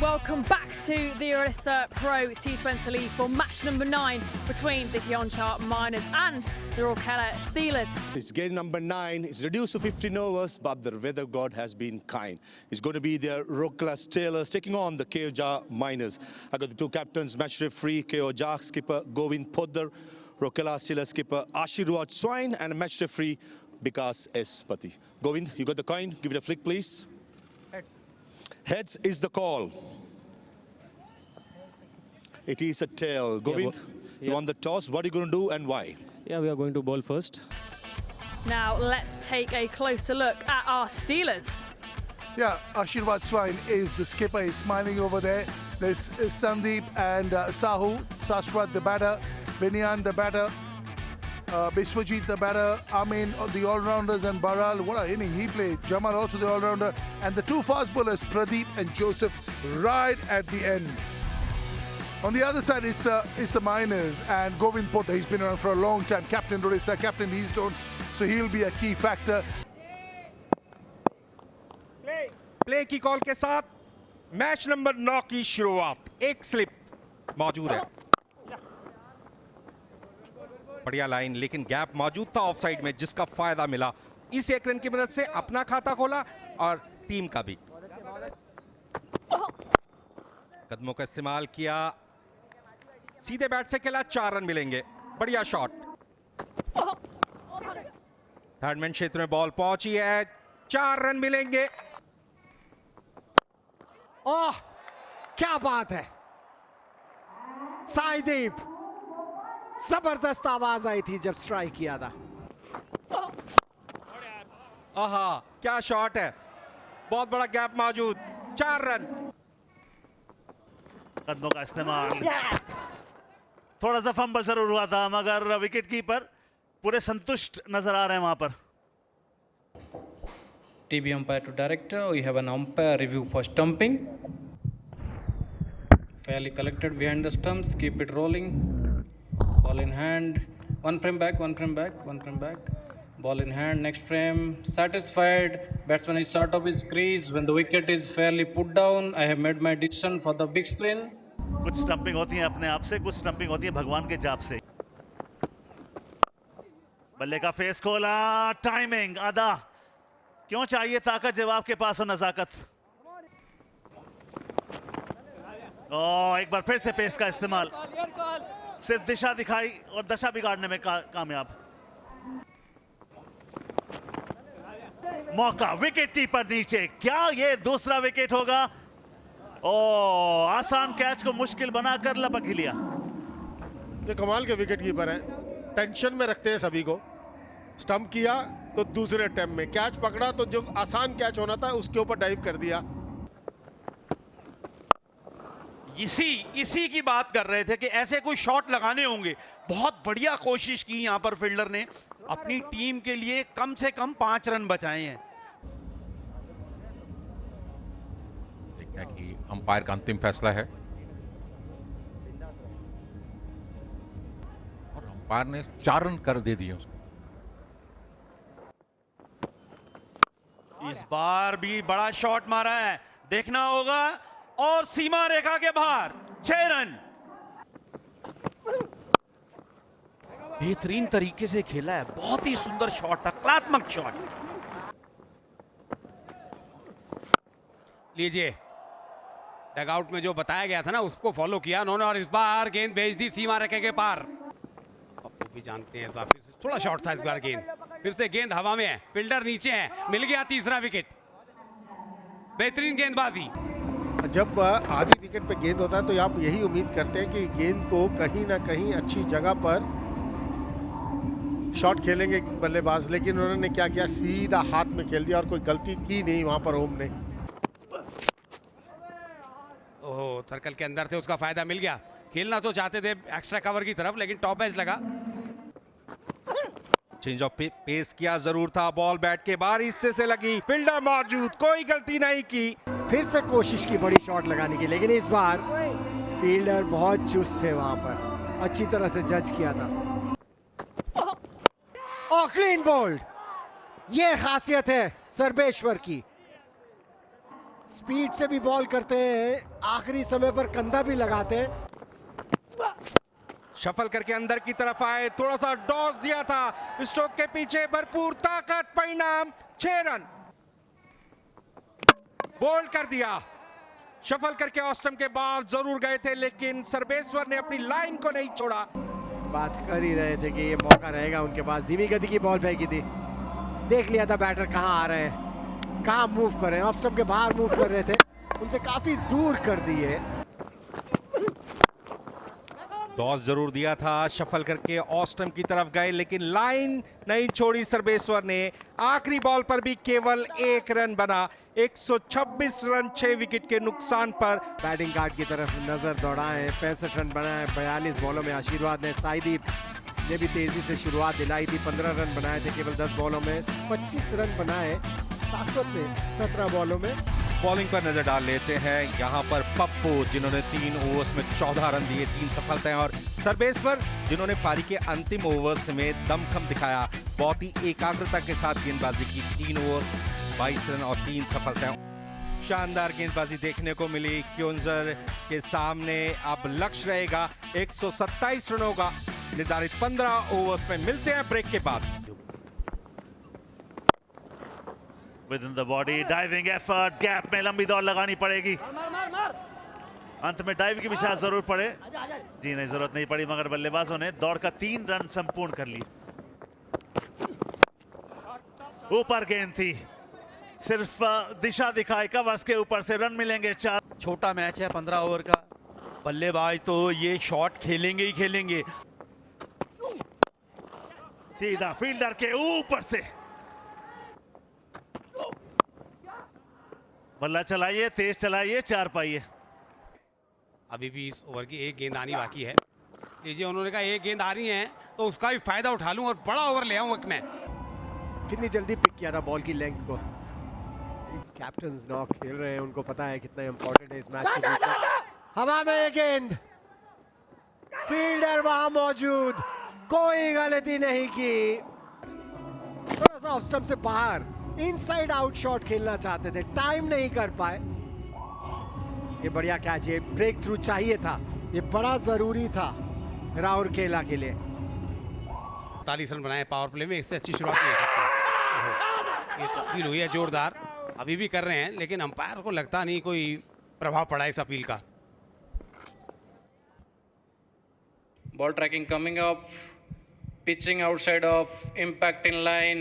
Welcome back to the Orissa Pro T20 League for match number 9 between the Kyoncha Miners and the Rourkela Steelers. It's game number 9. It's reduced to 15 overs, but the weather god has been kind. It's going to be the Rourkela Steelers taking on the Kyoncha Miners. I got the two captains, match referee Kyoncha skipper Govind Poddar, Rourkela Steelers skipper Ashirwad Swain, and match referee Vikas S. Pati. Govind, you got the coin? Give it a flick, please. Heads is the call. It is a tail. Govind, you won the toss. What are you going to do and why? Yeah, we are going to bowl first. Now let's take a closer look at our Steelers. Yeah, Ashirwad Swain is the skipper. He's smiling over there. There's Sandeep and Sahu, Sashwat the batter, Vinyan the batter, Biswajit the batter, Amin the all-rounders, and Baral, what an inning he played. Jamal also the all-rounder, and the two fast bowlers Pradeep and Joseph right at the end. On the other side is the Miners and Govind Poddar. He's been around for a long time. Captain Orissa, Captain East Zone, so he'll be a key factor. Play की call के साथ match number 9 की शुरुआत। एक slip मौजूद है, बढ़िया line, लेकिन गैप मौजूद था ऑफ साइड में, जिसका फायदा मिला। इस एक रन की मदद से अपना खाता खोला और टीम का भी। कदमों का इस्तेमाल किया, सीधे बैट से खेला, 4 रन मिलेंगे। बढ़िया शॉट। थर्ड मैन क्षेत्र में बॉल पहुंची है, 4 रन मिलेंगे। ओह, क्या बात है साईदीप, जबरदस्त आवाज आई थी जब स्ट्राइक किया था। आहा, क्या शॉट है, बहुत बड़ा गैप मौजूद, 4 रन। कदमों का इस्तेमाल, थोड़ा सा फंबल जरूर हुआ था, मगर विकेट कीपर पूरे संतुष्ट नजर आ रहे हैं वहां पर। TB umpire to director, we have an umpire review for stumping. Fairly collected behind the stumps, keep it rolling. Ball in hand, one frame back, one frame back, one frame back. Ball in hand, next frame, satisfied. Batsman is sort of his crease. When the wicket is fairly put down, I have made my decision for the big screen. कुछ stumping होती है अपने आप से, कुछ stumping होती है भगवान के जाप से। बल्ले का फेस खोला, टाइमिंग आधा। क्यों चाहिए ताकत जब आपके पास हो नजाकत। एक बार फिर से पेस का इस्तेमाल, सिर्फ दिशा दिखाई और दशा बिगाड़ने में कामयाब। मौका, विकेट कीपर नीचे, क्या ये दूसरा विकेट होगा? आसान कैच को मुश्किल बनाकर लपक ही लिया। ये कमाल के विकेट कीपर हैं, टेंशन में रखते हैं सभी को। स्टंप किया तो दूसरे अटेम्प्ट में कैच पकड़ा, तो जो आसान कैच होना था उसके ऊपर डाइव कर दिया। इसी की बात कर रहे थे कि ऐसे कोई शॉट लगाने होंगे। बहुत बढ़िया कोशिश की यहां पर फील्डर ने, अपनी टीम के लिए कम से कम 5 रन बचाए हैं। देखते हैं कि अंपायर का अंतिम फैसला है, और अंपायर ने 4 रन कर दे दिए उसको। इस बार भी बड़ा शॉट मारा है, देखना होगा, और सीमा रेखा के बाहर, 6 रन। बेहतरीन तरीके से खेला है, बहुत ही सुंदर शॉट था, कलात्मक शॉट। लीजिए, डगआउट में जो बताया गया था ना, उसको फॉलो किया उन्होंने, और इस बार गेंद भेज दी सीमा रेखा के पार। अब भी जानते हैं, वापस थोड़ा शॉर्ट था इस बार गेंद, फिर से गेंद हवा में है, फील्डर नीचे है, मिल गया तीसरा विकेट। बेहतरीन गेंदबाजी। जब आधी विकेट पे गेंद होता है तो आप यही उम्मीद करते हैं कि गेंद को कहीं ना कहीं अच्छी जगह पर शॉट खेलेंगे बल्लेबाज, लेकिन उन्होंने क्या किया, सीधा हाथ में खेल दिया और कोई गलती की नहीं वहां पर ओम ने। ओह, सर्कल के अंदर से उसका फायदा मिल गया। खेलना तो चाहते थे एक्स्ट्रा कवर की तरफ, लेकिन टॉप एज लगा। चेंज ऑफ पेस किया जरूर था, बॉल बैट के बाहर हिस्से से लगी, फील्डर मौजूद, कोई गलती नहीं की। फिर से कोशिश की बड़ी शॉट लगाने की, लेकिन इस बार फील्डर बहुत चुस्त थे वहां पर, अच्छी तरह से जज किया था। और क्लीन बोल्ड, ये खासियत है सर्वेश्वर की। स्पीड से भी बॉल करते हैं, आखिरी समय पर कंधा भी लगाते हैं। शफल करके अंदर की तरफ आए, थोड़ा सा डॉस दिया था, स्ट्रोक के पीछे भरपूर ताकत, परिणाम 6 रन। बोल्ड कर दिया। शफल करके ऑस्टम के बाहर जरूर गए थे, लेकिन सर्वेश्वर ने अपनी लाइन को नहीं छोड़ा। बात कर ही रहे थे कि ये मौका रहेगा उनके पास। धीमी गति की बॉल फेंकी थी, देख लिया था बैटर कहाँ आ रहे हैं, कहाँ मूव कर रहे हैं। ऑफ स्टंप के बाहर मूव कर रहे थे, उनसे काफी दूर कर दिए। टॉस जरूर दिया था, शफल करके ऑस्टम की तरफ गए, लेकिन लाइन नहीं छोड़ी सर्वेश्वर ने। आखिरी बॉल पर भी केवल 1 रन बना। 126 रन 6 विकेट के नुकसान पर। बैटिंग कार्ड की तरफ नजर दौड़ाएं, 65 रन बनाए 42 बॉलों में। आशीर्वाद ने, साईदीप ने भी तेजी से शुरुआत दिलाई थी, 15 रन बनाए थे केवल 10 बॉलों में। 25 रन बनाए शाश्वत ने 17 बॉलों में। बॉलिंग पर नजर डाल लेते हैं। यहाँ पर पप्पू, जिन्होंने 3 ओवर्स में 14 रन दिए, 3 सफलताएं, और सर्वेश्वर, जिन्होंने पारी के अंतिम ओवर्स में दमखम दिखाया, बहुत ही एकाग्रता के साथ गेंदबाजी की। 3 ओवर 22 रन और 3 सफलताएं। शानदार गेंदबाजी देखने को मिली क्योंजर के सामने। अब लक्ष्य रहेगा 127 रनों का निर्धारित 15 ओवर्स में। मिलते हैं ब्रेक के बाद। With in the body, diving effort, gap में लंबी दौड़ लगानी पड़ेगी। अंत में डाइव की भी शायद जरूरत पड़े। जी नहीं, जरूरत नहीं पड़ी, मगर बल्लेबाजों ने दौड़ का 3 रन संपूर्ण कर लिए। ऊपर गेंद थी, सिर्फ दिशा दिखाई, कवच के ऊपर से रन मिलेंगे 4। छोटा मैच है 15 ओवर का, बल्लेबाज तो ये शॉट खेलेंगे ही खेलेंगे। सीधा फील्डर के ऊपर से बल्ला चलाइए, तेज चलाइए, 4 पाइए। अभी भी इस ओवर की एक गेंद आनी बाकी है। लीजिए, उन्होंने कहा एक गेंद आ रही है तो उसका भी फायदा उठा लूं और बड़ा ओवर ले आऊं मैं। कितनी जल्दी पिक किया था बॉल की लेंथ को। कैप्टन नॉक खेल रहे हैं, उनको पता है कितना इंपॉर्टेंट है इस मैच को जीतना। हवा में ये गेंद, फील्डर वहां मौजूद, कोई गलती नहीं की। थोड़ा सा ऑफ स्टंप से बाहर इनसाइड आउट शॉट खेलना चाहते थे, टाइम नहीं कर पाए। ये बढ़िया कैच है, ब्रेक थ्रू चाहिए था, ये बड़ा जरूरी था राउरकेला के लिए। 40 रन बनाए पावर प्ले में, इससे अच्छी शुरुआत नहीं हो सकती। ये तो अपील हुई है जोरदार, अभी भी कर रहे हैं, लेकिन अंपायर को लगता नहीं कोई प्रभाव पड़ा इस अपील का। Ball tracking coming up, pitching outside of impact in line,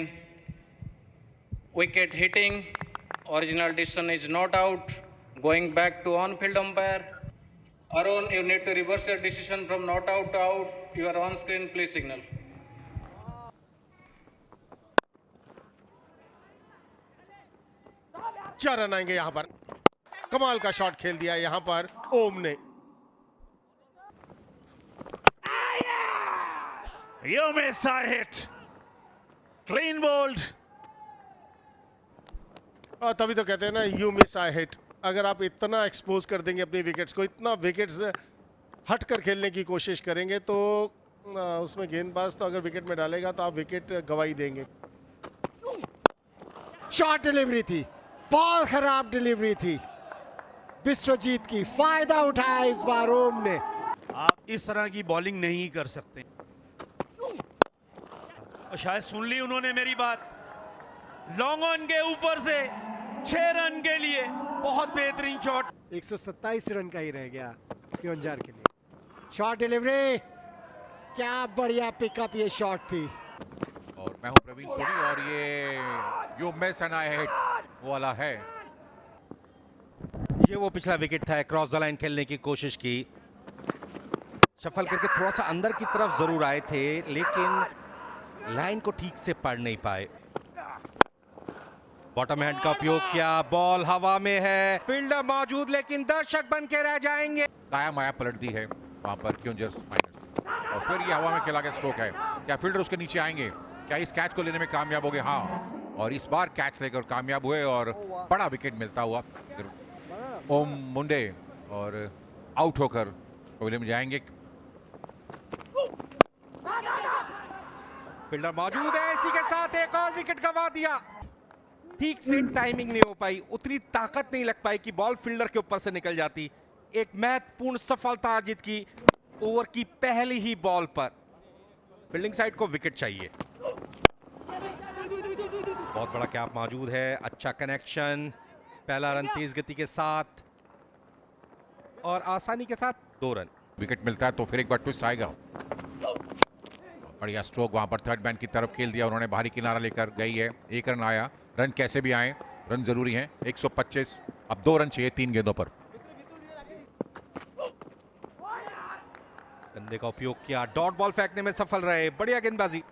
wicket hitting, original decision is not out, going back to on-field umpire. Arun, you need to reverse your decision from not out to out. You are on screen, please signal. चार run आएंगे यहां पर। कमाल का shot खेल दिया यहां पर ओम ने। You miss a hit. Clean bowled. और तभी तो कहते हैं ना, यू मिस आई हिट। अगर आप इतना एक्सपोज कर देंगे अपनी विकेट्स को, इतना विकेट्स हट कर खेलने की कोशिश करेंगे, तो उसमें गेंदबाज तो अगर विकेट में डालेगा तो आप विकेट गवाई देंगे। शॉर्ट डिलीवरी थी, बॉल खराब डिलीवरी थी विश्वजीत की, फायदा उठाया इस बार ओम ने। आप इस तरह की बॉलिंग नहीं कर सकते। और शायद सुन ली उन्होंने मेरी बात। लॉन्ग ऑन के ऊपर से 6 रन के लिए बहुत बेहतरीन शॉट। 127 रन का ही रह गया क्योंजार के लिए। शॉर्ट डिलीवरी, क्या बढ़िया पिकअप ये शॉट थी। और मैं हूं प्रवीण सोनी, और ये you miss and I hit वाला है। ये वो पिछला विकेट था, क्रॉस द लाइन खेलने की कोशिश की। शफल करके थोड़ा सा अंदर की तरफ जरूर आए थे, लेकिन लाइन को ठीक से पढ़ नहीं पाए। बॉटम हैंड का उपयोग किया, बॉल हवा में है, फील्डर मौजूद, लेकिन दर्शक बन के रह जाएंगे। काया माया पलट दी है वहां पर क्योंजर्स माइनस, और फिर ये हवा में खेला गया स्ट्रोक है। क्या फील्डर उसके नीचे आएंगे? क्या इस कैच को लेने में कामयाब हो गए? हाँ, और इस बार कैच लेकर कामयाब हुए और बड़ा विकेट मिलता हुआ ओम मुंडे, और आउट होकर कोहली में जाएंगे। फील्डर मौजूद है, इसी के साथ एक और विकेट गंवा दिया। ठीक से टाइमिंग नहीं हो पाई, उतनी ताकत नहीं लग पाई कि बॉल फील्डर के ऊपर से निकल जाती। एक महत्वपूर्ण सफलता अर्जित की ओवर की पहली ही बॉल पर। फील्डिंग साइड को विकेट चाहिए। बहुत बड़ा कैप मौजूद है, अच्छा कनेक्शन, पहला रन तेज गति के साथ और आसानी के साथ 2 रन। विकेट मिलता है तो फिर एक बार ट्विस्ट आएगा। बढ़िया स्ट्रोक वहां पर थर्ड मैन की तरफ खेल दिया उन्होंने, बाहरी किनारा लेकर गई है। 1 रन आया, रन कैसे भी आए रन जरूरी है। 125, अब 2 रन चाहिए 3 गेंदों पर। कंधे का उपयोग किया, डॉट बॉल फेंकने में सफल रहे, बढ़िया गेंदबाजी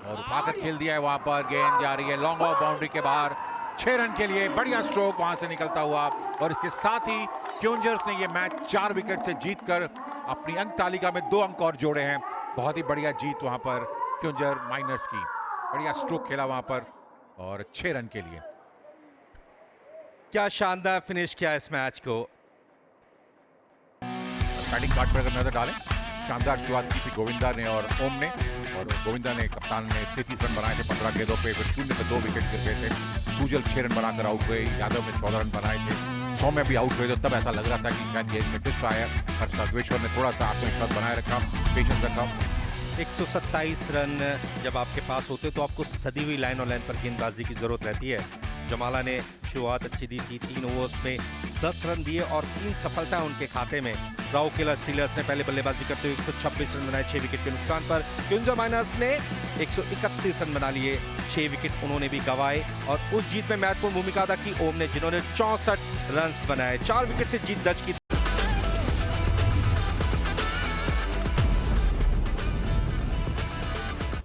और उठाकर खेल दिया है वहां पर। गेंद जा रही है लॉन्ग ऑफ बाउंड्री के बाहर, 6 रन के लिए। बढ़िया स्ट्रोक वहां से निकलता हुआ और इसके साथ ही क्यूंजर्स ने ये मैच 4 विकेट से जीतकर अपनी अंक तालिका में 2 अंक और जोड़े हैं। बहुत ही बढ़िया जीत वहां पर क्यूंजर माइनर्स की। बढ़िया स्ट्रोक खेला वहां पर और 6 रन के लिए। क्या शानदार फिनिश किया इस मैच को। बैटिंग कार्ड पर अगर नजर डालें, शानदार शुरुआत की थी गोविंदा ने और ओम ने, और गोविंदा ने कप्तान ने 33 रन बनाए थे 15 गेंदों पे, फिर 0 पे 2 विकेट गिर गए थे। सूजल 6 रन बनाकर आउट हुए, यादव ने 14 रन बनाए थे, सौम्य भी आउट हुए, तो तब ऐसा लग रहा था कि शायद ये ट्विस्ट आया, पर सर्वेश्वर ने थोड़ा सा आत्मविश्वास बनाए रखा, पेशेंस रखा। 127 रन जब आपके पास होते तो आपको सदी हुई लाइन और लाइन पर गेंदबाजी की जरूरत रहती है। जमाला ने शुरुआत अच्छी दी थी, 3 ओवर्स में 10 रन दिए और 3 सफलताएं उनके खाते में। राउकेला स्टीलर्स ने पहले बल्लेबाजी करते हुए 126 रन बनाए 6 विकेट के नुकसान पर। क्यूंजर माइनर्स ने 131 रन बना लिए, 6 विकेट उन्होंने भी गंवाए और उस जीत में महत्वपूर्ण भूमिका अदा की ओम ने, जिन्होंने 64 रन बनाए, 4 विकेट से जीत दर्ज की।